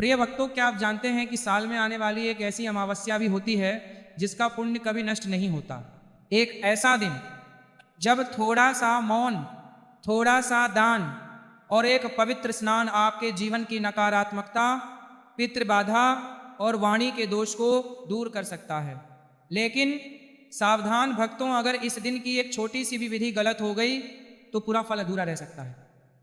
प्रिय भक्तों, क्या आप जानते हैं कि साल में आने वाली एक ऐसी अमावस्या भी होती है जिसका पुण्य कभी नष्ट नहीं होता। एक ऐसा दिन जब थोड़ा सा मौन, थोड़ा सा दान और एक पवित्र स्नान आपके जीवन की नकारात्मकता, पितृ बाधा और वाणी के दोष को दूर कर सकता है। लेकिन सावधान भक्तों, अगर इस दिन की एक छोटी सी भी विधि गलत हो गई तो पूरा फल अधूरा रह सकता है।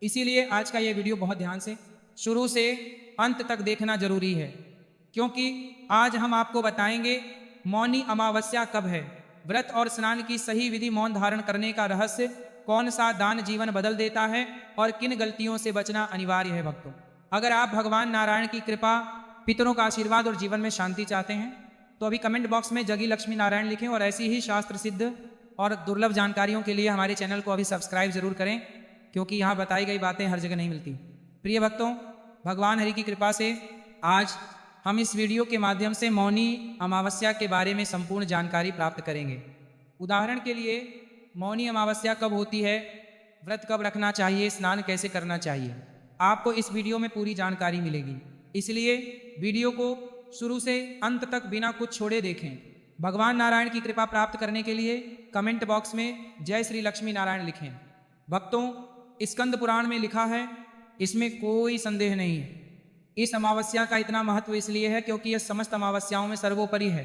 इसीलिए आज का ये वीडियो बहुत ध्यान से शुरू से अंत तक देखना जरूरी है, क्योंकि आज हम आपको बताएंगे मौनी अमावस्या कब है, व्रत और स्नान की सही विधि, मौन धारण करने का रहस्य, कौन सा दान जीवन बदल देता है और किन गलतियों से बचना अनिवार्य है। भक्तों, अगर आप भगवान नारायण की कृपा, पितरों का आशीर्वाद और जीवन में शांति चाहते हैं तो अभी कमेंट बॉक्स में जगी लक्ष्मी नारायण लिखें और ऐसी ही शास्त्र सिद्ध और दुर्लभ जानकारियों के लिए हमारे चैनल को अभी सब्सक्राइब जरूर करें, क्योंकि यहाँ बताई गई बातें हर जगह नहीं मिलती। प्रिय भक्तों, भगवान हरि की कृपा से आज हम इस वीडियो के माध्यम से मौनी अमावस्या के बारे में संपूर्ण जानकारी प्राप्त करेंगे। उदाहरण के लिए, मौनी अमावस्या कब होती है, व्रत कब रखना चाहिए, स्नान कैसे करना चाहिए, आपको इस वीडियो में पूरी जानकारी मिलेगी। इसलिए वीडियो को शुरू से अंत तक बिना कुछ छोड़े देखें। भगवान नारायण की कृपा प्राप्त करने के लिए कमेंट बॉक्स में जय श्री लक्ष्मी नारायण लिखें। भक्तों, स्कंद पुराण में लिखा है, इसमें कोई संदेह नहीं है, इस अमावस्या का इतना महत्व इसलिए है क्योंकि यह समस्त अमावस्याओं में सर्वोपरि है।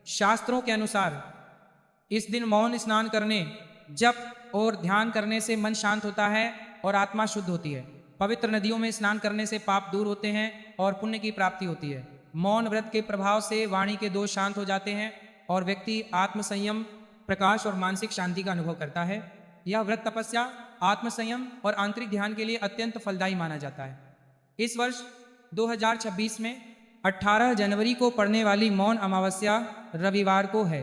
शास्त्रों के अनुसार इस दिन मौन स्नान करने, जप और ध्यान करने से मन शांत होता है और आत्मा शुद्ध होती है। पवित्र नदियों में स्नान करने से पाप दूर होते हैं और पुण्य की प्राप्ति होती है। मौन व्रत के प्रभाव से वाणी के दोष शांत हो जाते हैं और व्यक्ति आत्म संयम, प्रकाश और मानसिक शांति का अनुभव करता है। यह व्रत, तपस्या, आत्म संयम और आंतरिक ध्यान के लिए अत्यंत फलदायी माना जाता है। इस वर्ष 2026 में 18 जनवरी को पड़ने वाली मौन अमावस्या रविवार को है।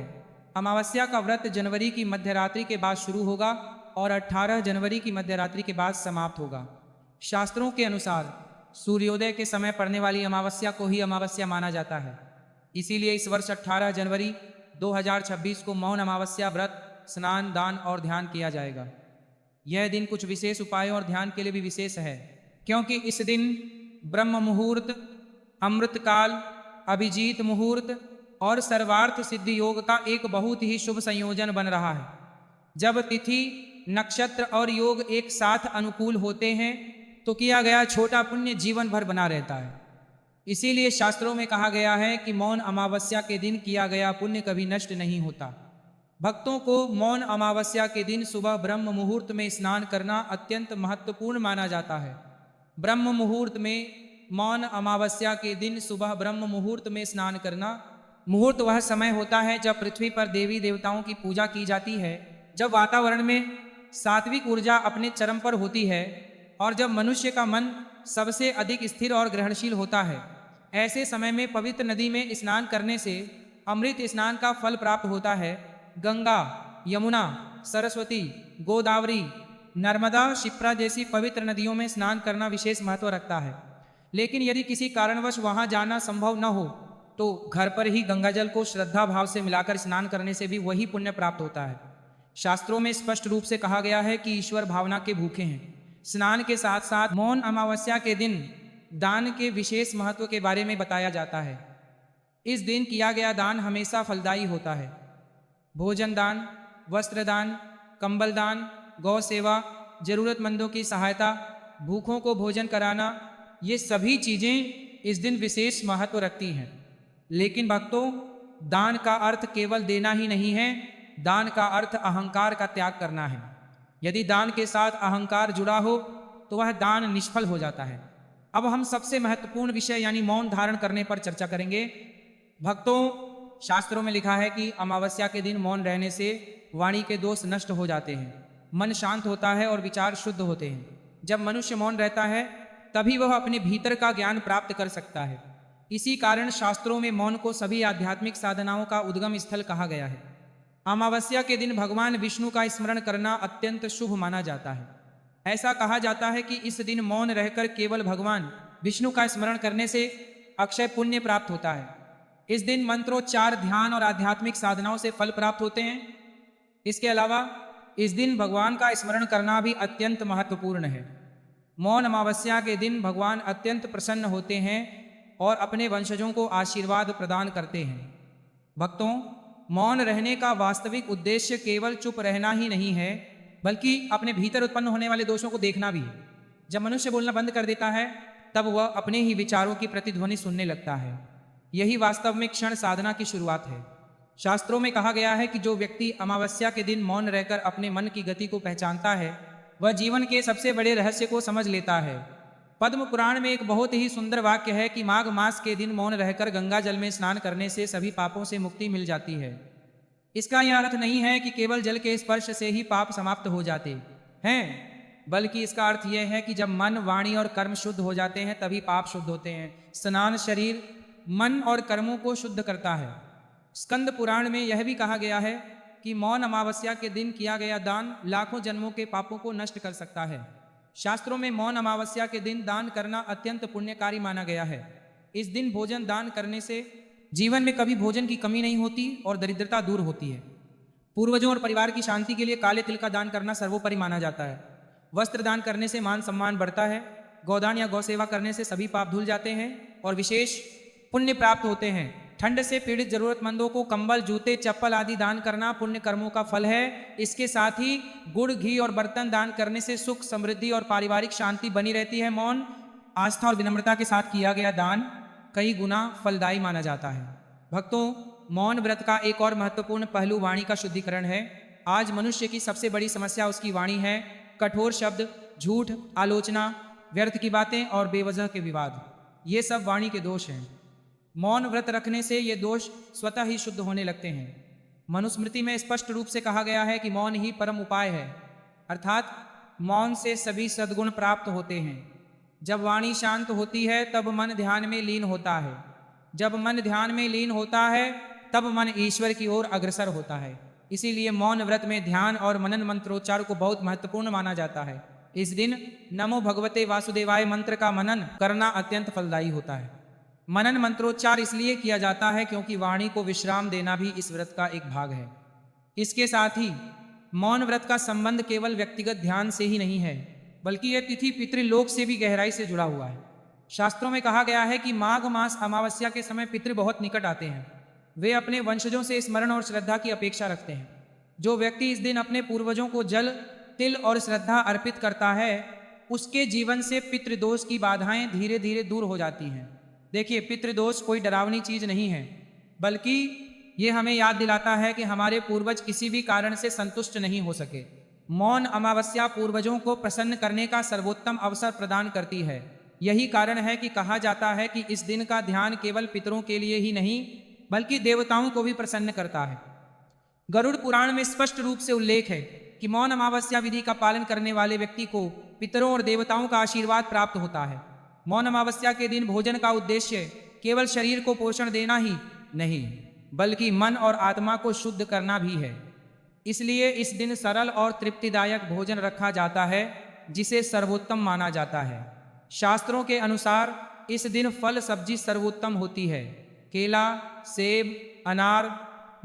अमावस्या का व्रत जनवरी की मध्यरात्रि के बाद शुरू होगा और 18 जनवरी की मध्यरात्रि के बाद समाप्त होगा। शास्त्रों के अनुसार सूर्योदय के समय पड़ने वाली अमावस्या को ही अमावस्या माना जाता है। इसीलिए इस वर्ष 18 जनवरी 2026 को मौन अमावस्या व्रत, स्नान, दान और ध्यान किया जाएगा। यह दिन कुछ विशेष उपायों और ध्यान के लिए भी विशेष है, क्योंकि इस दिन ब्रह्म मुहूर्त, अमृत काल, अभिजीत मुहूर्त और सर्वार्थ सिद्धि योग का एक बहुत ही शुभ संयोजन बन रहा है। जब तिथि, नक्षत्र और योग एक साथ अनुकूल होते हैं तो किया गया छोटा पुण्य जीवन भर बना रहता है। इसीलिए शास्त्रों में कहा गया है कि मौन अमावस्या के दिन किया गया पुण्य कभी नष्ट नहीं होता। भक्तों को मौन अमावस्या के दिन सुबह ब्रह्म मुहूर्त में स्नान करना अत्यंत महत्वपूर्ण माना जाता है। ब्रह्म मुहूर्त में, मौन अमावस्या के दिन सुबह ब्रह्म मुहूर्त में स्नान करना। मुहूर्त वह समय होता है जब पृथ्वी पर देवी देवताओं की पूजा की जाती है, जब वातावरण में सात्विक ऊर्जा अपने चरम पर होती है और जब मनुष्य का मन सबसे अधिक स्थिर और ग्रहणशील होता है। ऐसे समय में पवित्र नदी में स्नान करने से अमृत स्नान का फल प्राप्त होता है। गंगा, यमुना, सरस्वती, गोदावरी, नर्मदा, शिप्रा जैसी पवित्र नदियों में स्नान करना विशेष महत्व रखता है। लेकिन यदि किसी कारणवश वहां जाना संभव न हो तो घर पर ही गंगाजल को श्रद्धा भाव से मिलाकर स्नान करने से भी वही पुण्य प्राप्त होता है। शास्त्रों में स्पष्ट रूप से कहा गया है कि ईश्वर भावना के भूखे हैं। स्नान के साथ साथ मौन अमावस्या के दिन दान के विशेष महत्व के बारे में बताया जाता है। इस दिन किया गया दान हमेशा फलदायी होता है। भोजन दान, वस्त्र दान, कंबल दान, गौ सेवा, जरूरतमंदों की सहायता, भूखों को भोजन कराना, ये सभी चीजें इस दिन विशेष महत्व रखती हैं। लेकिन भक्तों, दान का अर्थ केवल देना ही नहीं है, दान का अर्थ अहंकार का त्याग करना है। यदि दान के साथ अहंकार जुड़ा हो तो वह दान निष्फल हो जाता है। अब हम सबसे महत्वपूर्ण विषय यानी मौन धारण करने पर चर्चा करेंगे। भक्तों, शास्त्रों में लिखा है कि अमावस्या के दिन मौन रहने से वाणी के दोष नष्ट हो जाते हैं, मन शांत होता है और विचार शुद्ध होते हैं। जब मनुष्य मौन रहता है तभी वह अपने भीतर का ज्ञान प्राप्त कर सकता है। इसी कारण शास्त्रों में मौन को सभी आध्यात्मिक साधनाओं का उद्गम स्थल कहा गया है। अमावस्या के दिन भगवान विष्णु का स्मरण करना अत्यंत शुभ माना जाता है। ऐसा कहा जाता है कि इस दिन मौन रहकर केवल भगवान विष्णु का स्मरण करने से अक्षय पुण्य प्राप्त होता है। इस दिन मंत्रोच्चार, ध्यान और आध्यात्मिक साधनाओं से फल प्राप्त होते हैं। इसके अलावा इस दिन भगवान का स्मरण करना भी अत्यंत महत्वपूर्ण है। मौन अमावस्या के दिन भगवान अत्यंत प्रसन्न होते हैं और अपने वंशजों को आशीर्वाद प्रदान करते हैं। भक्तों, मौन रहने का वास्तविक उद्देश्य केवल चुप रहना ही नहीं है, बल्कि अपने भीतर उत्पन्न होने वाले दोषों को देखना भी है। जब मनुष्य बोलना बंद कर देता है, तब वह अपने ही विचारों की प्रतिध्वनि सुनने लगता है। यही वास्तव में क्षण साधना की शुरुआत है। शास्त्रों में कहा गया है कि जो व्यक्ति अमावस्या के दिन मौन रहकर अपने मन की गति को पहचानता है, वह जीवन के सबसे बड़े रहस्य को समझ लेता है। पद्म पुराण में एक बहुत ही सुंदर वाक्य है कि माघ मास के दिन मौन रहकर गंगा जल में स्नान करने से सभी पापों से मुक्ति मिल जाती है। इसका यह अर्थ नहीं है कि केवल जल के स्पर्श से ही पाप समाप्त हो जाते हैं, बल्कि इसका अर्थ यह है कि जब मन, वाणी और कर्म शुद्ध हो जाते हैं, तभी पाप शुद्ध होते हैं। स्नान शरीर, मन और कर्मों को शुद्ध करता है। स्कंद पुराण में यह भी कहा गया है कि मौन अमावस्या के दिन किया गया दान लाखों जन्मों के पापों को नष्ट कर सकता है। शास्त्रों में मौन अमावस्या के दिन दान करना अत्यंत पुण्यकारी माना गया है। इस दिन भोजन दान करने से जीवन में कभी भोजन की कमी नहीं होती और दरिद्रता दूर होती है। पूर्वजों और परिवार की शांति के लिए काले तिल का दान करना सर्वोपरि माना जाता है। वस्त्र दान करने से मान सम्मान बढ़ता है। गौदान या गौ सेवा करने से सभी पाप धुल जाते हैं और विशेष पुण्य प्राप्त होते हैं। ठंड से पीड़ित जरूरतमंदों को कंबल, जूते, चप्पल आदि दान करना पुण्य कर्मों का फल है। इसके साथ ही गुड़, घी और बर्तन दान करने से सुख, समृद्धि और पारिवारिक शांति बनी रहती है। मौन, आस्था और विनम्रता के साथ किया गया दान कई गुना फलदायी माना जाता है। भक्तों, मौन व्रत का एक और महत्वपूर्ण पहलू वाणी का शुद्धिकरण है। आज मनुष्य की सबसे बड़ी समस्या उसकी वाणी है। कठोर शब्द, झूठ, आलोचना, व्यर्थ की बातें और बेवजह के विवाद, ये सब वाणी के दोष हैं। मौन व्रत रखने से ये दोष स्वतः ही शुद्ध होने लगते हैं। मनुस्मृति में स्पष्ट रूप से कहा गया है कि मौन ही परम उपाय है, अर्थात मौन से सभी सद्गुण प्राप्त होते हैं। जब वाणी शांत होती है, तब मन ध्यान में लीन होता है। जब मन ध्यान में लीन होता है, तब मन ईश्वर की ओर अग्रसर होता है। इसीलिए मौन व्रत में ध्यान और मनन मंत्रोच्चार को बहुत महत्वपूर्ण माना जाता है। इस दिन नमो भगवते वासुदेवाय मंत्र का मनन करना अत्यंत फलदायी होता है। मनन मंत्रोच्चार इसलिए किया जाता है क्योंकि वाणी को विश्राम देना भी इस व्रत का एक भाग है। इसके साथ ही मौन व्रत का संबंध केवल व्यक्तिगत ध्यान से ही नहीं है, बल्कि यह तिथि पितृलोक से भी गहराई से जुड़ा हुआ है। शास्त्रों में कहा गया है कि माघ मास अमावस्या के समय पितृ बहुत निकट आते हैं। वे अपने वंशजों से स्मरण और श्रद्धा की अपेक्षा रखते हैं। जो व्यक्ति इस दिन अपने पूर्वजों को जल, तिल और श्रद्धा अर्पित करता है, उसके जीवन से पितृदोष की बाधाएं धीरे धीरे दूर हो जाती हैं। देखिए, पितृदोष कोई डरावनी चीज नहीं है, बल्कि ये हमें याद दिलाता है कि हमारे पूर्वज किसी भी कारण से संतुष्ट नहीं हो सके। मौन अमावस्या पूर्वजों को प्रसन्न करने का सर्वोत्तम अवसर प्रदान करती है। यही कारण है कि कहा जाता है कि इस दिन का ध्यान केवल पितरों के लिए ही नहीं, बल्कि देवताओं को भी प्रसन्न करता है। गरुड़ पुराण में स्पष्ट रूप से उल्लेख है कि मौन अमावस्या विधि का पालन करने वाले व्यक्ति को पितरों और देवताओं का आशीर्वाद प्राप्त होता है। मौन अमावस्या के दिन भोजन का उद्देश्य केवल शरीर को पोषण देना ही नहीं, बल्कि मन और आत्मा को शुद्ध करना भी है। इसलिए इस दिन सरल और तृप्तिदायक भोजन रखा जाता है, जिसे सर्वोत्तम माना जाता है। शास्त्रों के अनुसार इस दिन फल सब्जी सर्वोत्तम होती है। केला, सेब, अनार,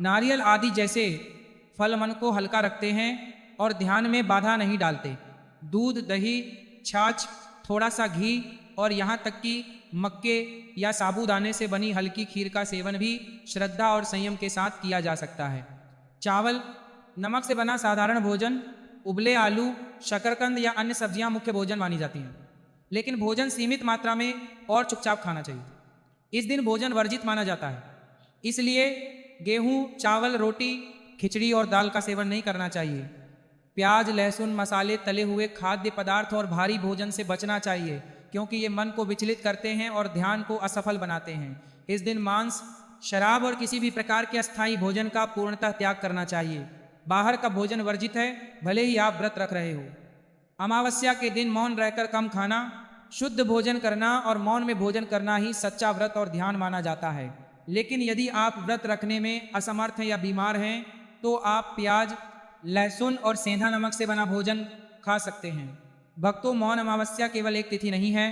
नारियल आदि जैसे फल मन को हल्का रखते हैं और ध्यान में बाधा नहीं डालते। दूध, दही, छाछ, थोड़ा सा घी और यहाँ तक कि मक्के या साबूदाने से बनी हल्की खीर का सेवन भी श्रद्धा और संयम के साथ किया जा सकता है। चावल, नमक से बना साधारण भोजन, उबले आलू, शकरकंद या अन्य सब्जियां मुख्य भोजन मानी जाती हैं, लेकिन भोजन सीमित मात्रा में और चुपचाप खाना चाहिए। इस दिन भोजन वर्जित माना जाता है, इसलिए गेहूं, चावल, रोटी, खिचड़ी और दाल का सेवन नहीं करना चाहिए। प्याज, लहसुन, मसाले, तले हुए खाद्य पदार्थ और भारी भोजन से बचना चाहिए, क्योंकि ये मन को विचलित करते हैं और ध्यान को असफल बनाते हैं। इस दिन मांस, शराब और किसी भी प्रकार के अस्थायी भोजन का पूर्णतः त्याग करना चाहिए। बाहर का भोजन वर्जित है, भले ही आप व्रत रख रहे हो। अमावस्या के दिन मौन रहकर कम खाना, शुद्ध भोजन करना और मौन में भोजन करना ही सच्चा व्रत और ध्यान माना जाता है। लेकिन यदि आप व्रत रखने में असमर्थ हैं या बीमार हैं, तो आप प्याज, लहसुन और सेंधा नमक से बना भोजन खा सकते हैं। भक्तों, मौन अमावस्या केवल एक तिथि नहीं है,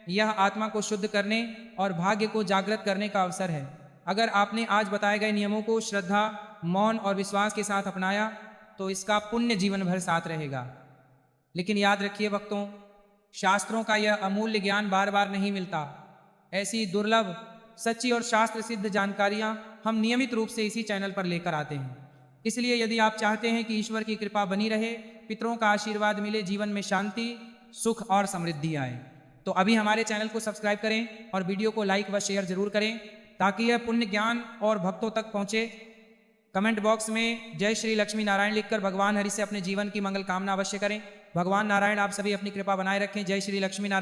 यह आत्मा को शुद्ध करने और भाग्य को जागृत करने का अवसर है। अगर आपने आज बताए गए नियमों को श्रद्धा, मौन और विश्वास के साथ अपनाया, तो इसका पुण्य जीवन भर साथ रहेगा। लेकिन याद रखिए भक्तों, शास्त्रों का यह अमूल्य ज्ञान बार बार नहीं मिलता। ऐसी दुर्लभ, सच्ची और शास्त्र सिद्ध जानकारियां हम नियमित रूप से इसी चैनल पर लेकर आते हैं। इसलिए यदि आप चाहते हैं कि ईश्वर की कृपा बनी रहे, पितरों का आशीर्वाद मिले, जीवन में शांति, सुख और समृद्धि आए, तो अभी हमारे चैनल को सब्सक्राइब करें और वीडियो को लाइक व शेयर जरूर करें ताकि यह पुण्य ज्ञान और भक्तों तक पहुंचे। कमेंट बॉक्स में जय श्री लक्ष्मी नारायण लिखकर भगवान हरि से अपने जीवन की मंगल कामना अवश्य करें। भगवान नारायण आप सभी अपनी कृपा बनाए रखें। जय श्री लक्ष्मी नारायण।